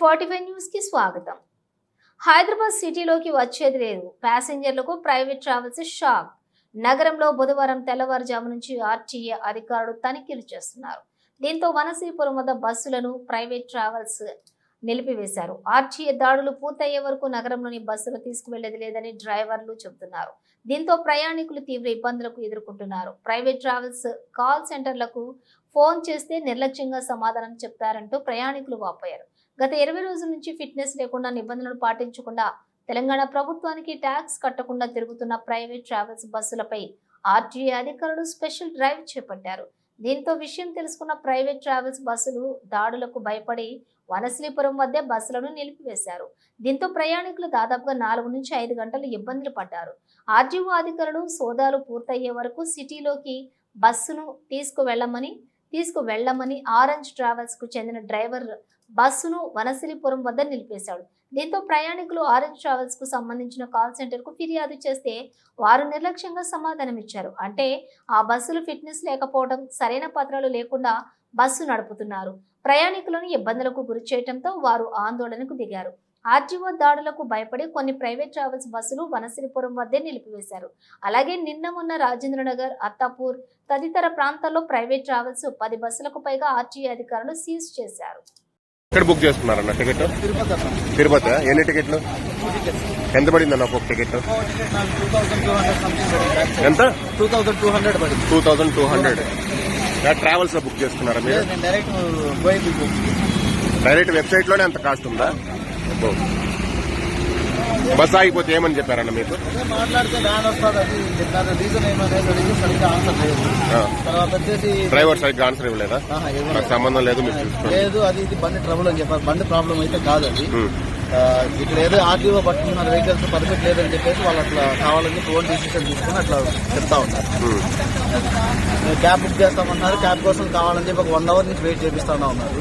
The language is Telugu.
45 న్యూస్ కి స్వాగతం. హైదరాబాద్ సిటీలోకి వచ్చేది లేదు. ప్యాసింజర్లకు ప్రైవేట్ ట్రావెల్స్ షాక్. నగరంలో బుధవారం తెల్లవారుజాము నుంచి ఆర్టీఏ అధికారులు తనిఖీలు చేస్తున్నారు. దీంతో వనసీపురం వద్ద బస్సులను ప్రైవేట్ ట్రావెల్స్ నిలిపివేశారు. ఆర్టీఏ దాడులు పూర్తయ్యే వరకు నగరంలోని బస్సులు తీసుకువెళ్లేది లేదని డ్రైవర్లు చెబుతున్నారు. దీంతో ప్రయాణికులు తీవ్ర ఇబ్బందులకు ఎదుర్కొంటున్నారు. ప్రైవేట్ ట్రావెల్స్ కాల్ సెంటర్లకు ఫోన్ చేస్తే నిర్లక్ష్యంగా సమాధానం చెప్తారంటూ ప్రయాణికులు వాపోయారు. గత 20 రోజుల నుంచి ఫిట్నెస్ లేకుండా నిబంధనలు పాటించకుండా తెలంగాణ ప్రభుత్వానికి ట్యాక్స్ కట్టకుండా తిరుగుతున్న ప్రైవేట్ ట్రావెల్స్ బస్సులపై ఆర్టీఏ అధికారులు స్పెషల్ డ్రైవ్ చేపట్టారు. దీంతో విషయం తెలుసుకున్న ప్రైవేట్ ట్రావెల్స్ బస్సులు దాడులకు భయపడి వనసీపురం వద్ద బస్సులను నిలిపివేశారు. దీంతో ప్రయాణికులు దాదాపుగా 4 నుంచి 5 గంటలు ఇబ్బందులు పడ్డారు. ఆర్టీఓ అధికారులు సోదాలు పూర్తయ్యే వరకు సిటీలోకి బస్సును తీసుకువెళ్లమని ఆరెంజ్ ట్రావెల్స్ కు చెందిన డ్రైవర్ బస్సును వనసీపురం వద్ద నిలిపేశాడు. దీంతో ప్రయాణికులు ఆరెంజ్ ట్రావెల్స్ కు సంబంధించిన కాల్ సెంటర్ కు ఫిర్యాదు చేస్తే వారు నిర్లక్ష్యంగా సమాధానం ఇచ్చారు. అంటే ఆ బస్సులు ఫిట్నెస్ లేకపోవడం, సరైన పత్రాలు లేకుండా బస్సు నడుపుతున్నారు. ప్రయాణికులను ఇబ్బందులకు గురి చేయడంతో వారు ఆందోళనకు దిగారు. ఆర్టీఓ దాడులకు భయపడి కొన్ని ప్రైవేట్ ట్రావెల్స్ బస్సులు వనసీపురం వద్దే నిలిపివేశారు. అలాగే నిన్న మొన్న రాజేంద్రనగర్, అత్తాపూర్ తదితర ప్రాంతాల్లో ప్రైవేట్ ట్రావెల్స్ 10 బస్సులకు పైగా ఆర్టీఏ అధికారులు సీజ్ చేశారు. ఎక్కడ బుక్ చేసుకున్నారన్న టికెట్? తిరుపతి. ఎన్ని టికెట్లు? ఎంత పడిందన్న ఒక్కొక్క టికెట్? ఎంత? 2200. ట్రావెల్స్ లో బుక్ చేసుకున్నారా మీరు? డైరెక్ట్ వెబ్సైట్ లోనే అంత కాస్ట్ ఉందా? బస్ ఆగిపోతే ఏమని చెప్పారన్న మీకు? మాట్లాడితే వ్యాన్ వస్తుంది చెప్పారు. రీజన్ ఏమనేది సరిగ్గా ఆన్సర్ లేదు. తర్వాత వచ్చేసి డ్రైవర్ సరిగ్గా ఆన్సర్ ఇవ్వలేదా? నాకు సంబంధం లేదు లేదు, అది ఇది బండి ట్రబుల్ అని చెప్పారు. బండి ప్రాబ్లం అయితే కాదు అది. ఇక్కడ ఏదో ఆర్టీఓ పట్టుకున్నారు, వెహికల్స్ పర్ఫెక్ట్ లేదని చెప్పేసి వాళ్ళు అట్లా కావాలని ఓన్ డిసిషన్ తీసుకుని అట్లా చెప్తా ఉన్నారు. క్యాబ్ బుక్ చేస్తామన్నారు, క్యాబ్ కోసం కావాలని చెప్పి ఒక 1 hour నుంచి వెయిట్ చేపిస్తా ఉన్నారు.